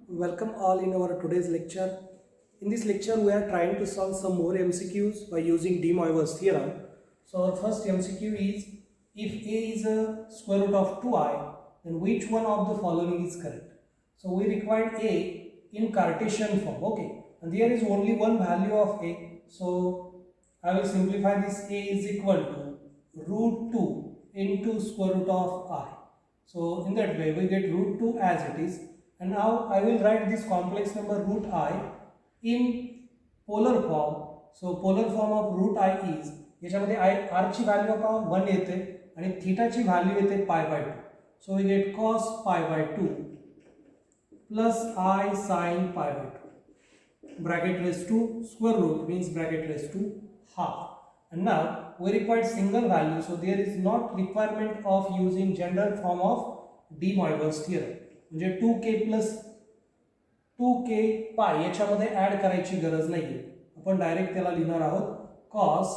Welcome all in our today's lecture. In this lecture, we are trying to solve some more MCQs by using De Moivre's theorem. So our first MCQ is, if a is a square root of 2i, then which one of the following is correct? So we require a in Cartesian form, okay? And there is only one value of a. So I will simplify this. A is equal to root 2 into square root of I. So in that way, we get root 2 as it is. And now I will write this complex number root I in polar form. So polar form of root I is, याच्यामध्ये r ची value आता 1 येते आणि theta ची value येते π/2. So we get cos π/2 plus I sin π/2. Bracket raised to square root means bracket raised to half. And now we require single value, so there is not requirement of using general form of De Moivre's theorem. म्हणजे 2k plus 2k पाय याच्यामध्ये add करायची गरज नाहीये. आपण direct त्याला लिहिणार आहोत cos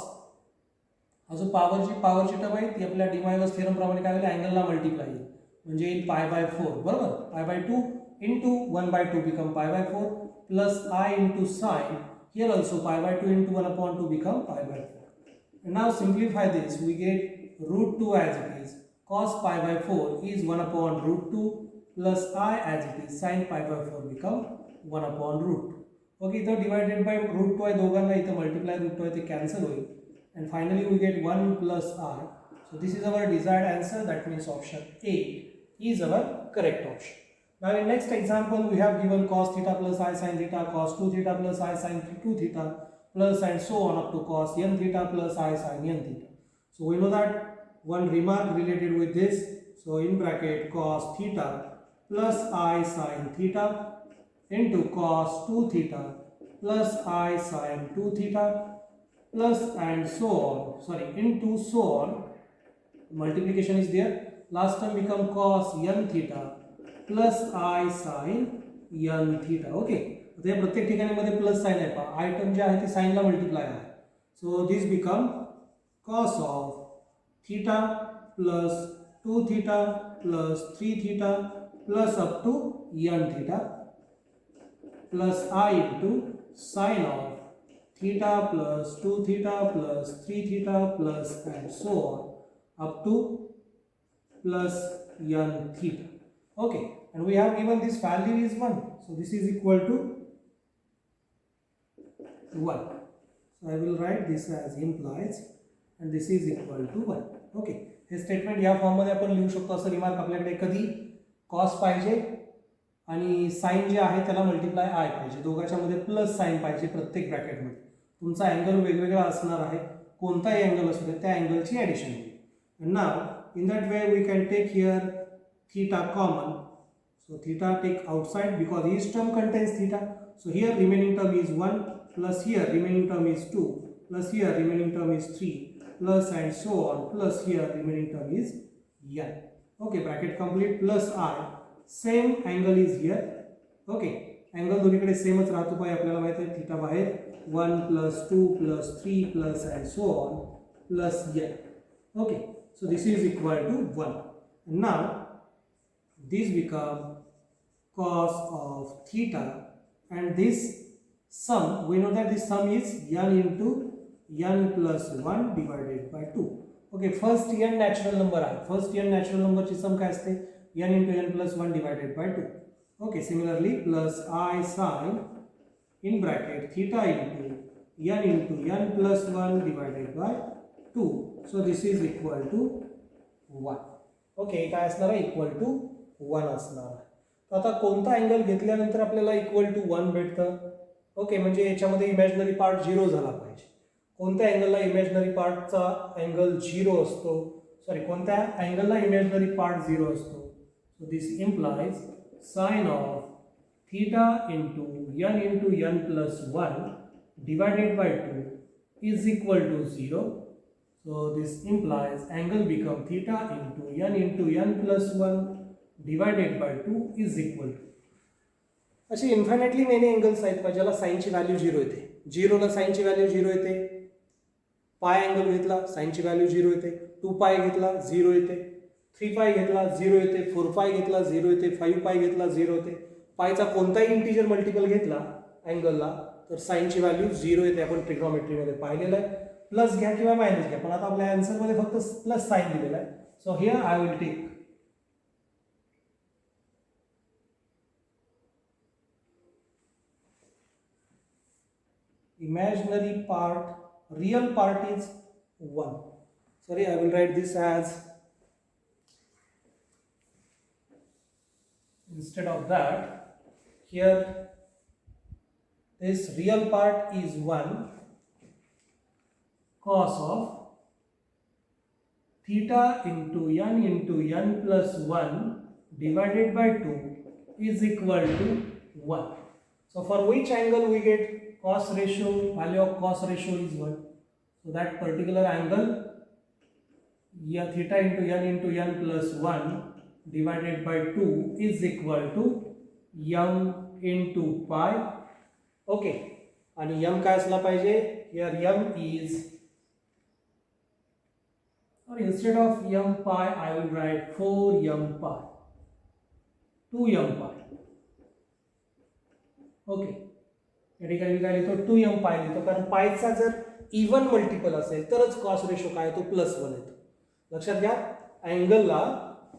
हा जो पावरची टर्म आहे ती आपल्या De Moivre's theorem प्रमाणे काय होईल, अँगलला मल्टिप्लाय येईल म्हणजे येईल π/4 बरोबर. π/2 into 1/2 become π/4 plus I into sin, here also π/2 into 1/2 become π/4. And now simplify this, we get root 2 as it is. Cos π/4 is 1/√2 plus I as it is. Sin π/4 become 1/√2. Okay, इथं divided by √2 आहे दोघांना, इथं multiply √2 आहे ते cancel होईल. And finally we get 1 plus I. So this is our desired answer. That means option A is our correct option. Now in next example we have given cos theta plus I sin theta, cos 2 theta plus I sin 2 theta plus and so on up to cos n theta plus I sin n theta. So we know that one remark related with this. So in bracket cos theta plus I sin theta into cos 2 theta plus I sin 2 theta plus and so on, into so on, multiplication is there, last term become cos n theta plus I sin n theta. okay, आता या प्रत्येक ठिकाणी मध्ये plus sign आहे पहा, आय term जे आहे ती साइनला multiply आहे. So this become cos of theta plus 2 theta plus 3 theta plus up to n theta plus I into sin of theta plus 2 theta plus 3 theta plus and so on up to plus n theta. Okay, and we have given this value is 1, so this is equal to 1. So I will write this as implies and this is equal to 1. Okay, हे statement या form मध्ये आपण लिहू शकतो. असं remark आपल्याकडे कधी cos पाहिजे आणि साइन जे आहे त्याला मल्टिप्लाय आय पाहिजे, दोघांच्या मध्ये प्लस साइन पाहिजे प्रत्येक ब्रॅकेट मध्ये. तुमचा अँगल वेगवेगळा असणार आहे, कोणताही अँगल असू दे त्या अँगलची ॲडिशन होईल. and now in that way we can take here theta common. So theta take outside because each term contains theta. So here remaining term is 1 plus here remaining term is 2 plus here remaining term is 3 plus and so on plus here remaining term is n. Okay, bracket complete plus I. Same angle is here. Okay, angle दोन्हीकडे सेमच राहतो पाहिजे आपल्याला माहिती आहे. Theta बाहेर 1 plus 2 plus 3 plus and so on plus n. Okay, so this is equal to 1. And now this become cos of theta and this sum, we know that this sum is n into n plus 1 divided by 2. Okay, first n natural number आहे, first n natural number ची सम काय असते, n into n plus 1 divided by 2. Okay, similarly plus I sin in bracket theta into n plus 1 divided by 2. So this is equal to 1. Okay, काय असणार आहे, equal to 1 असणार आहे. आता कोणता अँगल घेतल्यानंतर आपल्याला इक्वल टू 1 भेटतं. ओके, म्हणजे याच्यामध्ये इमॅजिनरी पार्ट 0 झाला पाहिजे. कोणत्या अँगलला इमॅजिनरी पार्टचा अँगल 0 असतो, कोणत्या अँगलला इमॅजिनरी पार्ट 0 असतो. So this implies sine of theta into n plus 1 divided by 2 is equal to 0. So this implies angle become theta into n plus 1 divided by 2 is equal to. असे infinitely many angles आहेत ज्याला साइनची value 0 येते. 0 ला साइनची value 0 येते. पाय angle घेतला साइनची value 0 येते. 2 पाय घेतला 0 येते. 3 पाय घेतला 0 येते. 4 पाय घेतला 0 येते. 5 पाय घेतला 0 येते. पायचा कोणताही इंटिजर मल्टिपल घेतला अँगलला तर साईनची व्हॅल्यू 0 येते. आपण ट्रिग्नॉमेट्रीमध्ये पाहिलेलं आहे. प्लस घ्या किंवा मायनस घ्या, पण आता आपल्या आन्सरमध्ये फक्त प्लस साईन दिलेला आहे. So here I will take imaginary part, real part is 1. Sorry, I will write this as, instead of that, here this real part is 1 cos of theta into n plus 1 divided by 2 is equal to 1. So for which angle we get cos ratio, value of cos ratio is 1. So that particular angle, theta into n plus 1 divided by 2 is equal to m into pi. Okay, आणि m काय असला पाहिजे? Here m is, or instead of m pi I will write 4m pi, 2m pi. Okay, या ठिकाणी मी काय लिहितो? 2m पाय लिहितो, कारण पायचा जर इव्हन मल्टिपल असेल तरच कॉस रेशो काय येतो? +1 येतो. लक्षात घ्या, अँगलला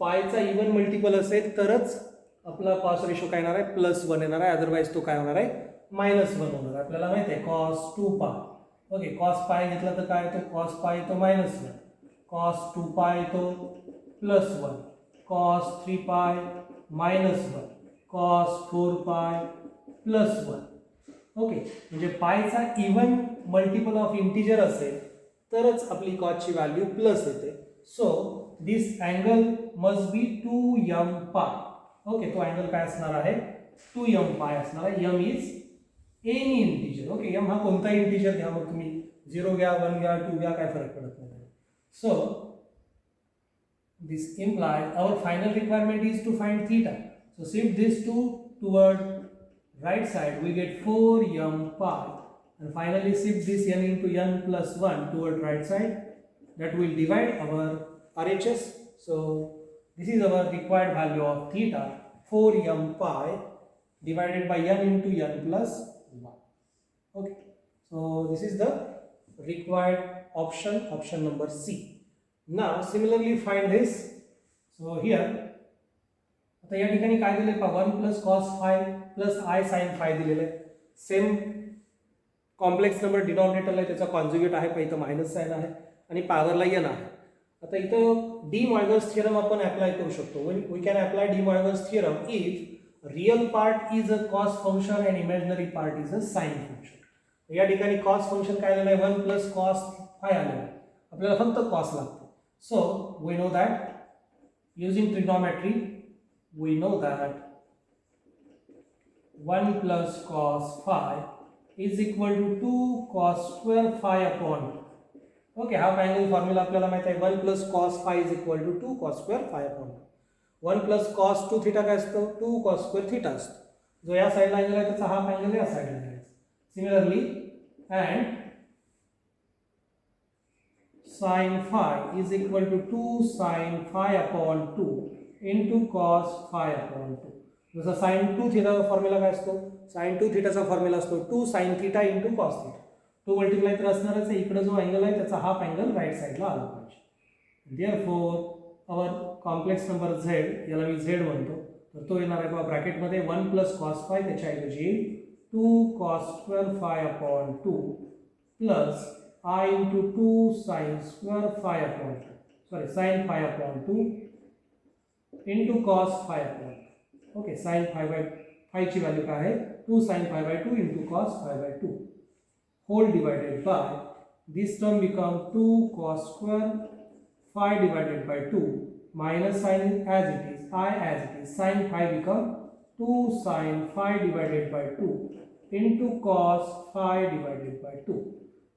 पायचा इव्हन मल्टिपल असेल तरच आपला कॉस रेशो काय येणार आहे? +1 येणार आहे. अदरवाइज तो काय होणार आहे? -1 होणार आहे. आपल्याला माहिती आहे cos 2 पाय. ओके, cos पाय घेतला तर काय येतो? cos पाय येतो -1, cos 2 पाय येतो +1, cos 3 पाय -1, cos 4 पाय +1. ओके, म्हणजे पायचा इव्हन मल्टिपल ऑफ इंटिजर असेल तरच आपली कॉसची व्हॅल्यू प्लस येते. So this angle must be 2m pi. Okay, तो अँगल काय असणार आहे? 2m पाय असणार आहे. m is any integer. Okay, m हा कोणताही इंटिजर घ्या, मग तुम्ही 0 घ्या, 1 घ्या, 2 घ्या, काय फरक पडत नाही. So this implies our final requirement is to find theta. So shift this 2 toward right side, we get 4m pi, and finally shift this n into n plus 1 toward right side. That will divide our RHS. So this is our required value of theta, 4m pi divided by n into n plus 1. Okay, so this is the required option number C. Now similarly find this. So here आता या ठिकाणी काय दिले? 1 plus cos phi plus I sin phi दिलेलं आहे. Same complex number डिनॉमिनेटरला त्याचा conjugate आहे, पण इथं मायनस साइन आहे आणि पॉवरला n आहे. आता इथं डी मॉर्गन्स थिअरम आपण अप्लाय करू शकतो. We can apply de Morgan's theorem if real part is a cos function and imaginary part is a sine function. या ठिकाणी कॉस फंक्शन काय आलेलं आहे? 1 plus cos phi आलेलं आहे. आपल्याला फक्त कॉस लागतो. So we know that using trigonometry we know that 1 plus cos phi is equal to 2 cos square phi upon 2. Okay, half angle formula आपल्याला माहिती आहे. 1 plus cos phi is equal to 2 cos square phi upon 2. 1 plus cos 2 theta काय असतो? 2 cos square theta असतो. जो या साईडला angle आहे त्याचा हाफ अँगल या साईडला आहे. Similarly and sin phi is equal to 2 sin phi upon 2 into cos phi upon 2. जसं sin 2 थीटाचा फॉर्म्युला काय असतो? sin 2 थीटाचा फॉर्म्युला असतो 2 sin theta into cos theta. 2 multiply तर असणारच आहे. इकडे जो अँगल आहे त्याचा हाफ अँगल राईट साईडला आला पाहिजे. Therefore our complex number z, याला मी z म्हणतो, तर तो येणार आहे ब्रॅकेटमध्ये 1 plus cos phi, त्याच्याऐवजी 2 cos square phi upon 2 plus I into 2 sin square phi upon 2. Sorry, sin phi upon 2 into cos phi upon 2. Okay, sin phi by phi ची value काय आहे? 2 sin phi by 2 into cos phi by 2 whole divided by this term become 2 cos square phi divided by 2 minus sin as it is, I as it is, sin phi become 2 sin phi divided by 2 into cos phi divided by 2.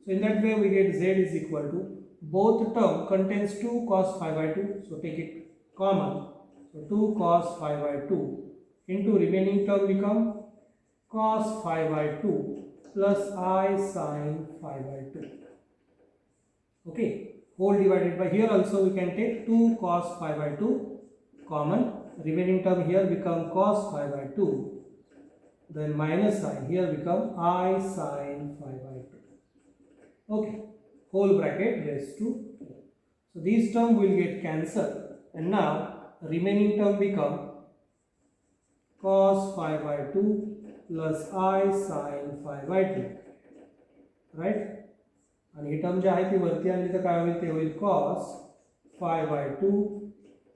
So in that way we get z is equal to, both term contains 2 cos phi by 2, so take it common. So 2 cos phi by 2 into remaining term become cos phi by 2 plus I sin phi by 2. Okay, whole divided by, here also we can take 2 cos phi by 2 common, remaining term here become cos phi by 2 then minus sign here become I sine phi by 2. Okay, whole bracket raised to. So these term will get cancelled, and now remaining term become cos phi by 2 plus I sine phi by 2, right? आणि ही term जी आहे ती वरती आणली तर काय होईल, ते होईल cos phi by 2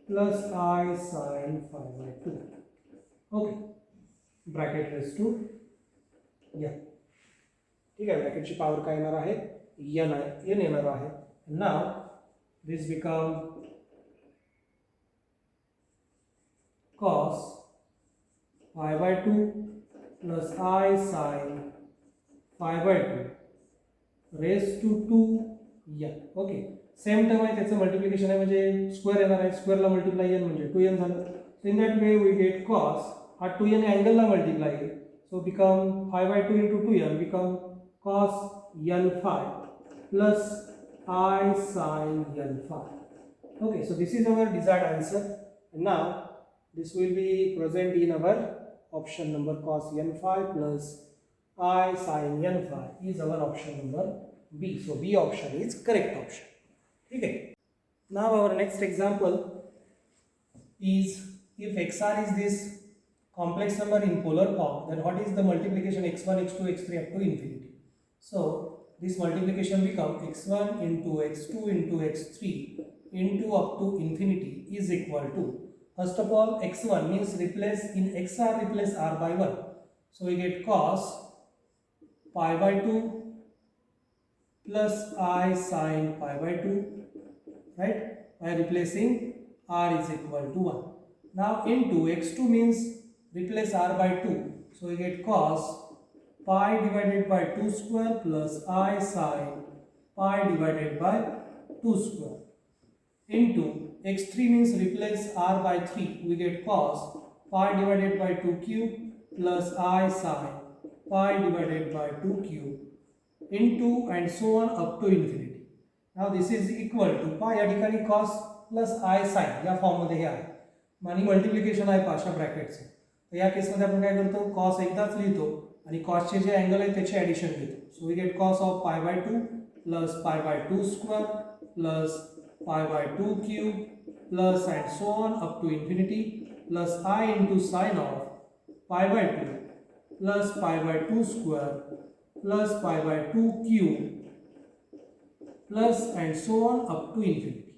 plus I sine phi by 2. Okay, bracket raise to n. ठीक आहे, ब्रॅकेटची पॉवर काय येणार आहे, n येणार आहे. Now this become cos phi by 2 plus I sine phi by 2 raised to 2n. Okay, same term आहे, त्याचं multiplication आहे म्हणजे स्क्वेअर येणार आहे, स्क्वेअरला मल्टिप्लाय n म्हणजे 2n झालं. So in that way we get cos, हा 2n अँगलला मल्टिप्लाय आहे, so become phi by 2 into 2n become cos n phi plus I sin n phi. Okay, so this is our desired answer. And now this will be present in our option number, cos n phi plus I sin n phi is our option number B. So B option is correct option. Okay. Now our next example is, if xr is this complex number in polar form, then what is the multiplication x1, x2, x3 up to infinity? So this multiplication become x1 into x2 into x3 into up to infinity is equal to, first of all x1 means replace in xr, replace r by 1. So we get cos pi by 2 plus I sin pi by 2, right, by replacing r is equal to 1. Now into x2 means replace r by 2, so we get cos pi divided by 2 square plus I sin pi divided by 2 square. Into x3 means replace r by 3, we get cos pi divided by 2 cube plus I sin pi divided by 2 cube into and so on up to infinity. Now this is equal to pi या ठिकाणी cos plus I sin या form मध्ये हे आहे आणि multiplication आहे पाशा ब्रॅकेटचे. तर या केसमध्ये आपण काय करतो, cos एकदाच लिहितो आणि cosचे जे अँगल आहे त्याचे ॲडिशन घेतो. So we get cos of pi by 2 plus pi by 2 square plus pi by 2 cube plus and so on up to infinity plus I into sin of pi by 2 plus pi by 2 square plus pi by 2 cube plus and so on up to infinity.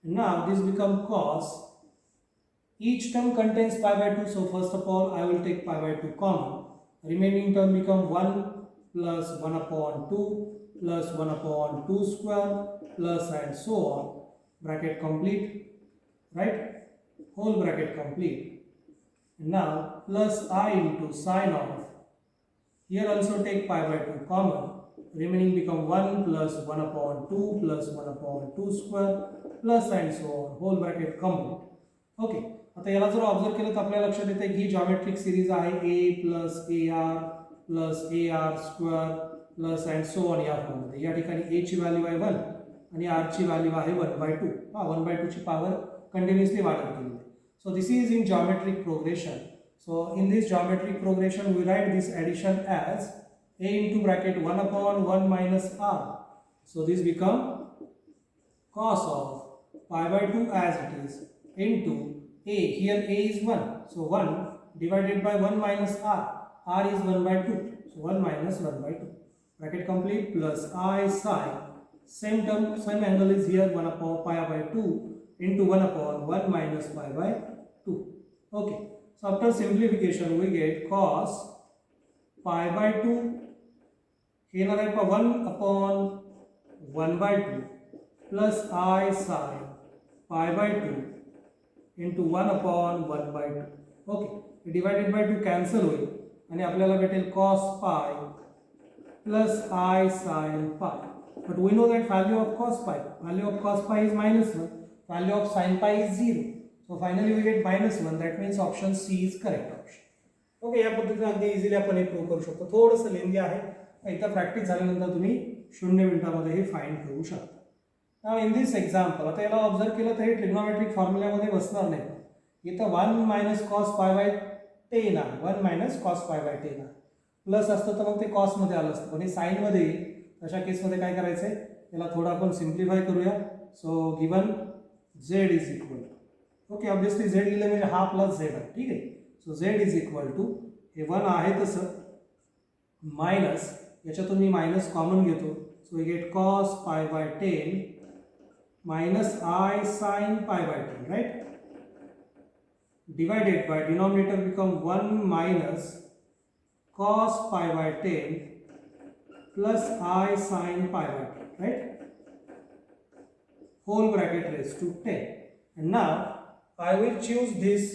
Now this become cos, each term contains pi by 2, so first of all I will take pi by 2 common, remaining term become 1 plus 1 upon 2 plus 1 upon 2 square plus and so on, bracket complete, right, whole bracket complete. Now plus I into sin of, here also take pi by 2 common, remaining become 1 plus 1 upon 2 plus 1 upon 2 square plus and so on, whole bracket complete. Okay, आता याला जर observe केलं तर आपल्या लक्षात येते की ही geometric series आहे a plus ar square plus and so on या फॉर्ममध्ये. या ठिकाणी a ची व्हॅल्यू आहे 1 आणि r ची व्हॅल्यू आहे 1/2. हा 1/2 ची पॉवर कंटिन्युअसली वाढत गेली. So this is in geometric progression. So in this geometric progression we write this addition as a into bracket 1 upon 1 minus r. So this become cos of pi by 2 as it is into a, here a is 1, so 1 divided by 1 minus r is 1/2, so 1 minus 1/2, bracket complete, plus I sin, same term, same angle is here, 1 upon pi by 2 into 1 upon 1 minus pi by 2. Okay, so after simplification we get cos pi by 2 here are 1 upon 1/2 plus I sin pi by 2 into 1 upon 1/2. Okay, divided by 2 cancel होईल आणि आपल्याला भेटेल cos pi plus I sin pi. But we know that value of cos pi is -1, value of sin pi is 0. So finally we get -1, that means option C is correct option. Okay, या पद्धतीने अगदी easily आपण हे prove करू शकतो. थोडंसं लेंदी आहे, एकदा practice झाल्यानंतर तुम्ही 0 मिनिटामध्ये हे फाइंड करू शकता. नाव इन दिस एक्झाम्पल, आता याला ऑब्झर्व केलं तर हे ट्रिग्नोमेट्रिक फॉर्म्युल्यामध्ये बसणार नाही. इथं 1 minus cos pi by 10 आहे, 1 मायनस कॉस पाय बाय 10 आहे. प्लस असतं तर मग ते कॉसमध्ये आलं असतं, पण हे साईनमध्ये येईल. अशा केसमध्ये काय करायचं आहे, याला थोडं आपण सिम्प्लिफाय करूया. So given z is equal to, okay, obviously z लिहिलं म्हणजे हा प्लस झेड आहे, ठीक आहे. So z is equal to, हे 1 आहे तसं, मायनस, याच्यातून मी मायनस कॉमन घेतो. So we get cos pi by 10 minus i sine pi by 10, right, divided by denominator become 1 minus cos pi by 10 plus I sin pi by 10, right, whole bracket raised to 10. And now I will choose this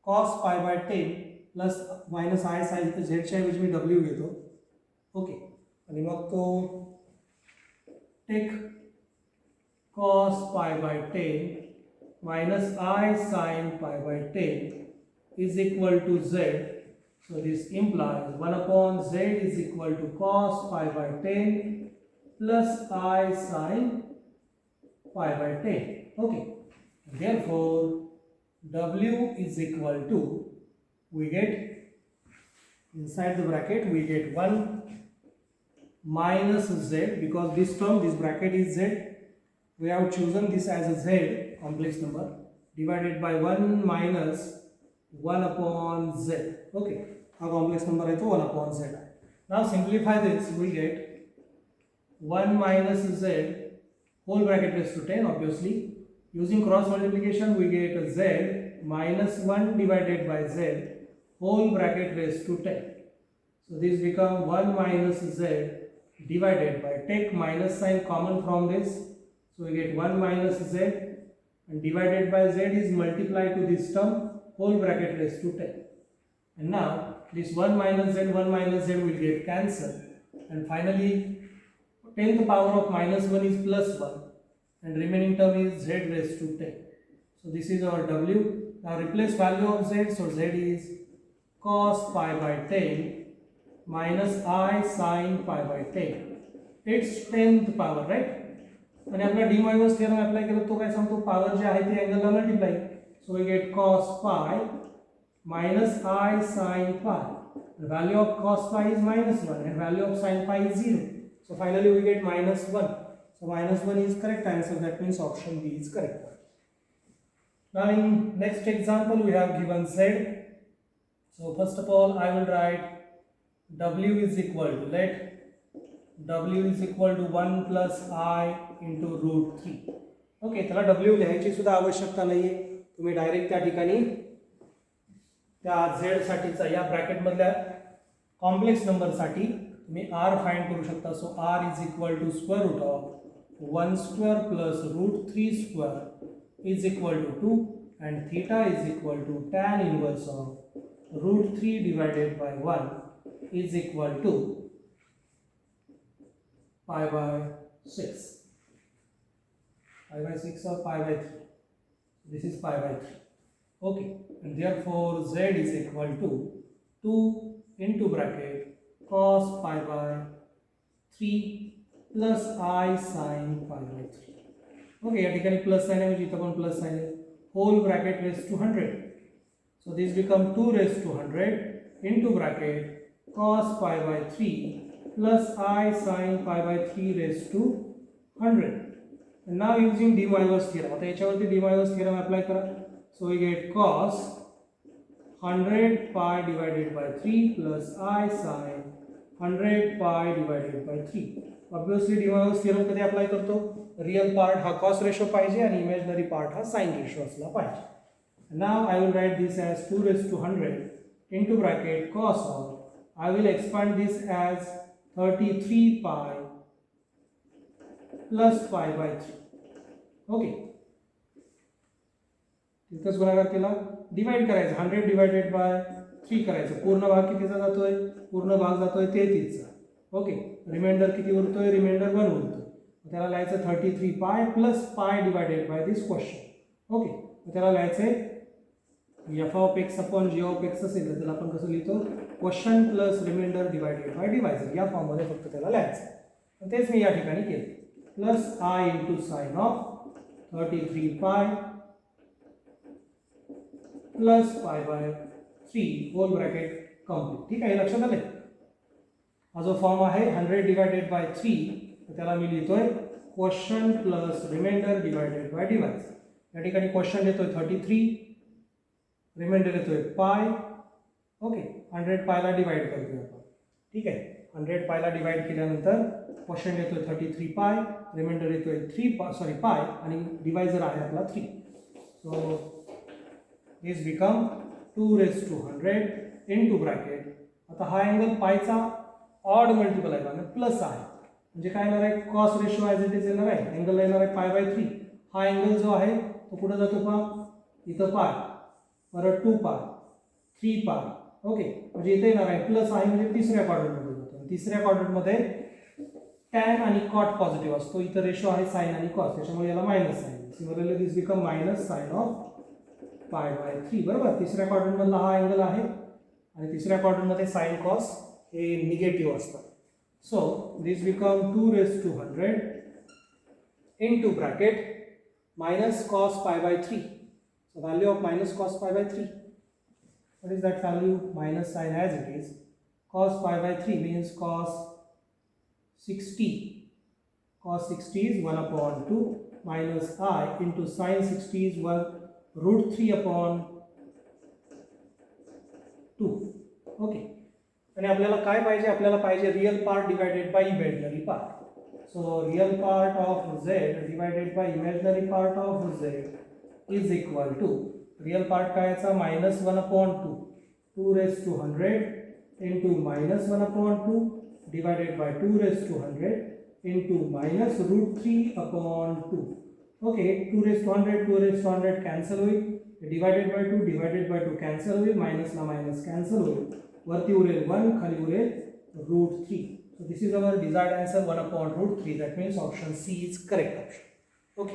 cos pi by 10 plus minus I sin, तर z च्या ऐवजी मी w घेतो, okay, आणि मग तो take cos pi by 10 minus I sin pi by 10 is equal to z. So this implies 1 upon z is equal to cos pi by 10 plus I sin pi by 10. Okay. Therefore, w is equal to, we get inside the bracket we get 1 minus z, because this term, this bracket is z. We have chosen this as a z complex number, divided by 1 minus 1 upon z. Okay, our complex number is 1 upon z. Now simplify this, we get 1 minus z whole bracket raised to 10, obviously. Using cross multiplication, we get z minus 1 divided by z whole bracket raised to 10. So this become 1 minus z divided by, take minus sign common from this. So we get 1 minus z, and divided by z is multiplied to this term whole bracket raised to 10. And now this 1 minus z will get cancelled, and finally 10th power of minus 1 is plus 1, and remaining term is z raised to 10. So this is our w. Now replace value of z, so z is cos pi by 10 minus I sin pi by 10. It's 10th power, right? आणि आपला D minus theorem apply केला तो काय सांगतो, power जे आहे ते अँगलला multiply. So we get cos pi minus I sin pi. The value of cos pi is minus 1 and value of sin pi is 0. So finally we get minus 1. So minus 1 is correct answer. That means option B is correct. Now in next example we have given z. So first of all I will write w is equal to, let w is equal to 1 plus I into root 3. Okay, त्याला w लिहायची सुद्धा आवश्यकता नाहीये, तुम्ही direct त्या ठिकाणी त्या z साठीचा या ब्रॅकेट मधल्या कॉम्प्लेक्स नंबर साठी तुम्ही r फाइंड करू शकता. सो r is equal to square root of 1 square plus root 3 square is equal to 2, and theta is equal to tan inverse of root 3 divided by 1 is equal to pi by 6. Pi by 6 or pi by 3? This is pi by 3. Okay, and therefore z is equal to 2 into bracket cos pi by 3 plus I sin pi by 3. Okay, या ठिकाणी plus sign आहे, इथं पण plus sign आहे, whole bracket raised to 100. So this become 2 raised to 100 into bracket cos pi by 3 plus I sin pi by 3 raised to 100. And now using de Moivre's theorem, आता याच्यावरती de Moivre's theorem apply करा. So we get cos 100 pi divided by 3 plus I sin 100 pi divided by 3. Obviously de Moivre's theorem कधी apply करतो, real part हा cos ratio पाहिजे आणि imaginary part हा sin ratio असला पाहिजे. Now I will write this as 2 raised to 100 into bracket cos of, I will expand this as 33 pi plus pi by 3. Okay, तिथंच गुणाकार केला, डिवाइड करायचं, 100 डिवाइडेड बाय 3 करायचं, पूर्ण भाग कितीचा जातोय, पूर्ण भाग जातोय 33 चा. ओके, रिमाइंडर किती उरतोय, रिमाइंडर 1 उरतोय, त्याला लिहायचं 33 pi plus pi divided by this question. Okay, त्याला लिहायचंय f of x upon g of x असेल तर त्याला आपण कसं लिहितो, question plus reminder divided by divisor, या फॉर्म मध्ये फक्त त्याला लिहायचं. तेच मी या ठिकाणी केलं, plus I into sine of 33 pi plus pi by 3 whole bracket complete. ठीक आहे, हे लक्षात आले. हा जो फॉर्म आहे 100 डिवायडेड बाय 3, तर त्याला मी लिहितोय quotient plus remainder divided by divisor. या ठिकाणी क्वोशंट येतोय 33, रिमाइंडर येतोय पाय. ओके, 100 पायला डिवाइड करतोय आपण. ठीक आहे, 100 पायला डिवाइड केल्यानंतर क्वोशंट येतोय 33 पाय, रिमाइंडर येतोय पाय, आणि डिवायझर आहे आपला 3. So this become 2 raised to 100 into bracket. आता हा अँगल पायचा ऑड मल्टिपल आहे आणि प्लस आहे, म्हणजे काय येणार आहे, cos ratio as it is येणार आहे. अँगल येणार आहे पाय बाय 3. हा अँगल जो आहे तो कुठं जातो पहा, इथं पाय, परत 2 पाय, 3 पाय. ओके, म्हणजे इथे येणार आहे प्लस आहे, म्हणजे तिसऱ्या क्वाड्रंटमध्ये जातो. तिसऱ्या क्वाड्रंटमध्ये टॅन आणि कॉट पॉझिटिव्ह असतो. इथं रेशो आहे साइन आणि कॉस, त्याच्यामुळे याला minus sine. Similarly this become minus sine of pi by 3. बरोबर, तिसऱ्या क्वाड्रंटमधला हा अँगल आहे, आणि तिसऱ्या क्वाड्रंटमध्ये साइन कॉस हे निगेटिव्ह असतात. So this become 2 raised to 100 into bracket minus cos pi by 3. So value of minus cos pi by 3. What is that value? Minus sign as it is. Cos pi by 3 means cos 60. Cos 60 is 1 upon 2 minus I into sin 60 is 1 root 3 upon 2. Okay. आणि आपल्याला काय पाहिजे, आपल्याला पाहिजे real part divided by imaginary part. So real part of z divided by imaginary part of z is equal to, real part काय याचा minus 1 upon 2, 2 raised to 100 into minus 1 upon 2 divided by 2 raised to 100 into minus root 3 upon 2. Okay, 2 raised to 100, 2 raised to 100 cancel होईल, divided by 2 cancel होईल, minus ला minus cancel होईल, वरती उरेल 1, खाली उरेल root 3. So this is our desired answer 1 upon root 3. That means option C is correct option. Okay.